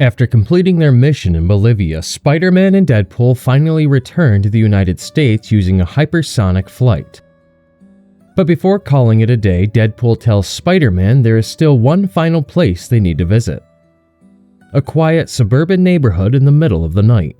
After completing their mission in Bolivia, Spider-Man and Deadpool finally return to the United States using a hypersonic flight. But before calling it a day, Deadpool tells Spider-Man there is still one final place they need to visit. A quiet suburban neighborhood in the middle of the night.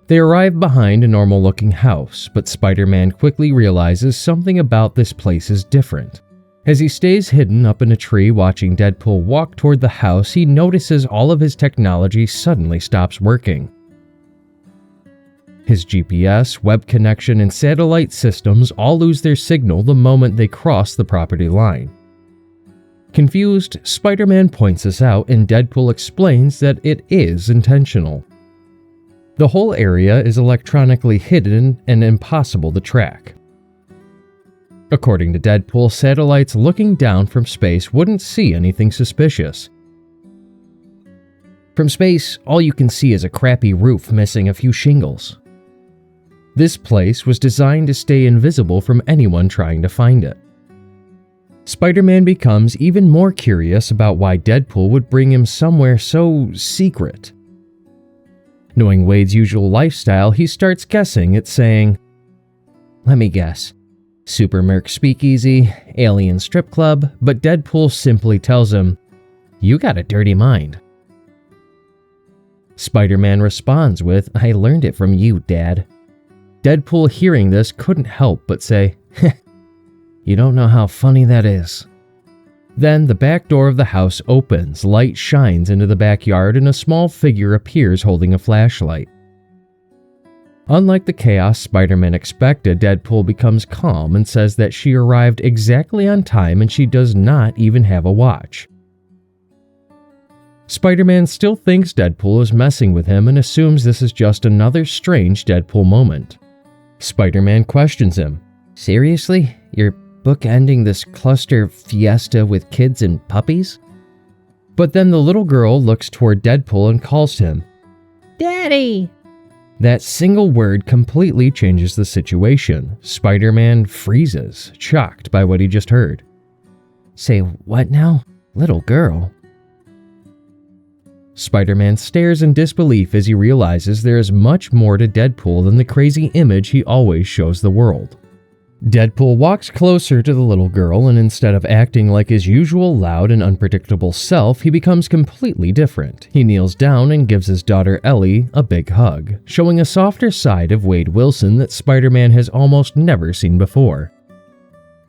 They arrive behind a normal-looking house, but Spider-Man quickly realizes something about this place is different. As he stays hidden up in a tree watching Deadpool walk toward the house, he notices all of his technology suddenly stops working. His GPS, web connection, and satellite systems all lose their signal the moment they cross the property line. Confused, Spider-Man points this out and Deadpool explains that it is intentional. The whole area is electronically hidden and impossible to track. According to Deadpool, satellites looking down from space wouldn't see anything suspicious. From space, all you can see is a crappy roof missing a few shingles. This place was designed to stay invisible from anyone trying to find it. Spider-Man becomes even more curious about why Deadpool would bring him somewhere so secret. Knowing Wade's usual lifestyle, he starts guessing it's saying, "Let me guess. Super Merc Speakeasy, Alien Strip Club," but Deadpool simply tells him, "You got a dirty mind." Spider-Man responds with, "I learned it from you, Dad." Deadpool, hearing this, couldn't help but say, "You don't know how funny that is." Then the back door of the house opens, light shines into the backyard, and a small figure appears holding a flashlight. Unlike the chaos Spider-Man expected, Deadpool becomes calm and says that she arrived exactly on time and she does not even have a watch. Spider-Man still thinks Deadpool is messing with him and assumes this is just another strange Deadpool moment. Spider-Man questions him, "Seriously? You're bookending this cluster fiesta with kids and puppies?" But then the little girl looks toward Deadpool and calls him, "Daddy!" That single word completely changes the situation. Spider-Man freezes, shocked by what he just heard. "Say what now? Little girl?" Spider-Man stares in disbelief as he realizes there is much more to Deadpool than the crazy image he always shows the world. Deadpool walks closer to the little girl, and instead of acting like his usual loud and unpredictable self, he becomes completely different. He kneels down and gives his daughter Ellie a big hug, showing a softer side of Wade Wilson that Spider-Man has almost never seen before.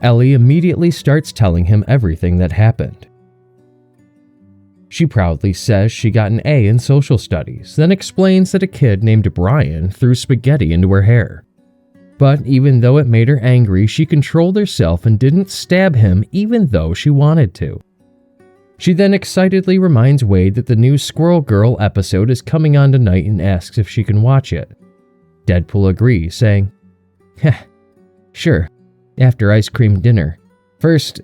Ellie immediately starts telling him everything that happened. She proudly says she got an A in social studies, then explains that a kid named Brian threw spaghetti into her hair. But even though it made her angry, she controlled herself and didn't stab him even though she wanted to. She then excitedly reminds Wade that the new Squirrel Girl episode is coming on tonight and asks if she can watch it. Deadpool agrees, saying, "Sure, after ice cream dinner. First,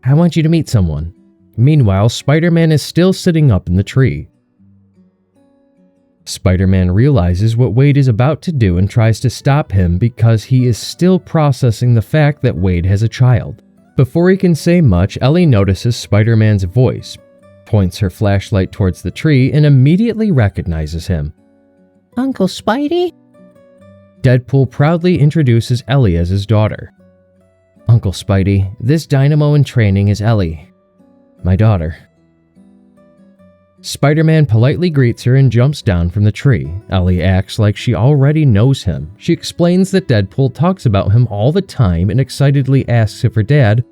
I want you to meet someone." Meanwhile, Spider-Man is still sitting up in the tree. Spider-Man realizes what Wade is about to do and tries to stop him because he is still processing the fact that Wade has a child. Before he can say much, Ellie notices Spider-Man's voice, points her flashlight towards the tree, and immediately recognizes him. "Uncle Spidey?" Deadpool proudly introduces Ellie as his daughter. "Uncle Spidey, this dynamo in training is Ellie, my daughter." Spider-Man politely greets her and jumps down from the tree. Ellie acts like she already knows him. She explains that Deadpool talks about him all the time and excitedly asks if her dad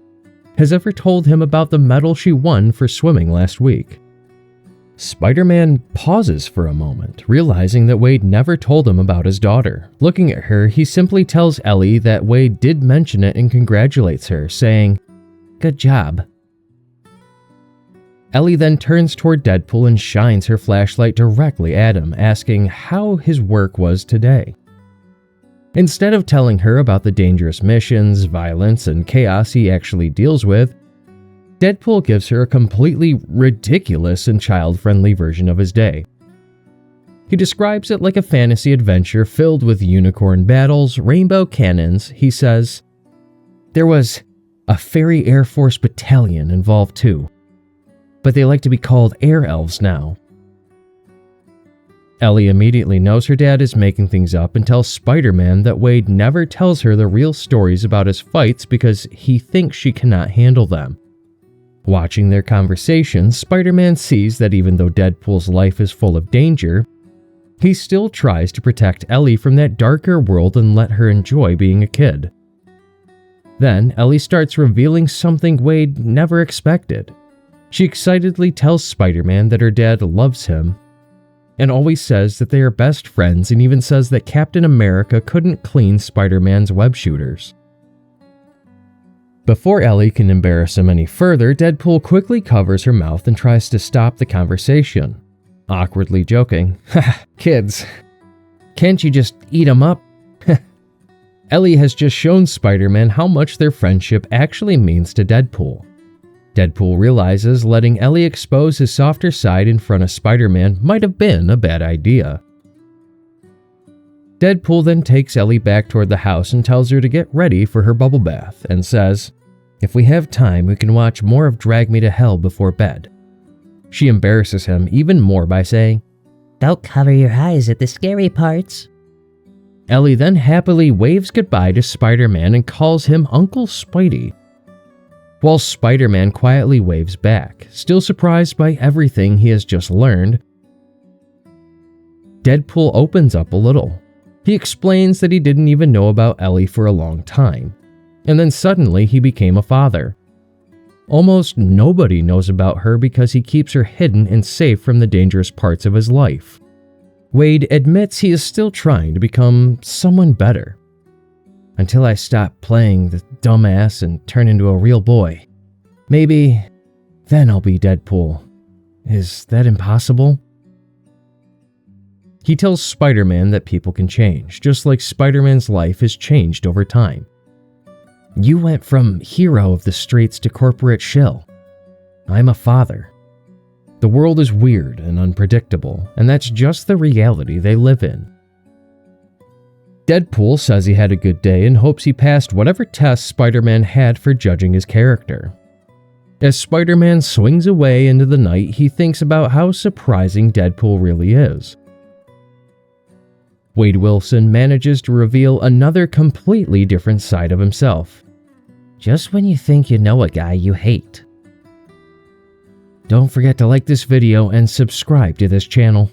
has ever told him about the medal she won for swimming last week. Spider-Man pauses for a moment, realizing that Wade never told him about his daughter. Looking at her, he simply tells Ellie that Wade did mention it and congratulates her, saying, "Good job." Ellie then turns toward Deadpool and shines her flashlight directly at him, asking how his work was today. Instead of telling her about the dangerous missions, violence, and chaos he actually deals with, Deadpool gives her a completely ridiculous and child-friendly version of his day. He describes it like a fantasy adventure filled with unicorn battles, rainbow cannons. He says, "There was a fairy Air Force battalion involved too, but they like to be called air elves now. Ellie immediately knows her dad is making things up and tells Spider-Man that Wade never tells her the real stories about his fights because he thinks she cannot handle them. Watching their conversation, Spider-Man sees that even though Deadpool's life is full of danger, he still tries to protect Ellie from that darker world and let her enjoy being a kid. Then, Ellie starts revealing something Wade never expected. She excitedly tells Spider-Man that her dad loves him, and always says that they are best friends, and even says that Captain America couldn't clean Spider-Man's web shooters. Before Ellie can embarrass him any further, Deadpool quickly covers her mouth and tries to stop the conversation, awkwardly joking, "Ha, kids, can't you just eat 'em up?" Ellie has just shown Spider-Man how much their friendship actually means to Deadpool. Deadpool realizes letting Ellie expose his softer side in front of Spider-Man might have been a bad idea. Deadpool then takes Ellie back toward the house and tells her to get ready for her bubble bath, and says, "If we have time, we can watch more of Drag Me to Hell before bed." She embarrasses him even more by saying, "Don't cover your eyes at the scary parts." Ellie then happily waves goodbye to Spider-Man and calls him Uncle Spidey, while Spider-Man quietly waves back, still surprised by everything he has just learned. Deadpool opens up a little. He explains that he didn't even know about Ellie for a long time, and then suddenly he became a father. Almost nobody knows about her because he keeps her hidden and safe from the dangerous parts of his life. Wade admits he is still trying to become someone better. "Until I stop playing the dumbass and turn into a real boy. Maybe then I'll be Deadpool. Is that impossible?" He tells Spider-Man that people can change, just like Spider-Man's life has changed over time. "You went from hero of the streets to corporate shill. I'm a father. The world is weird and unpredictable, and that's just the reality they live in." Deadpool says he had a good day and hopes he passed whatever tests Spider-Man had for judging his character. As Spider-Man swings away into the night, he thinks about how surprising Deadpool really is. Wade Wilson manages to reveal another completely different side of himself. Just when you think you know a guy you hate. Don't forget to like this video and subscribe to this channel.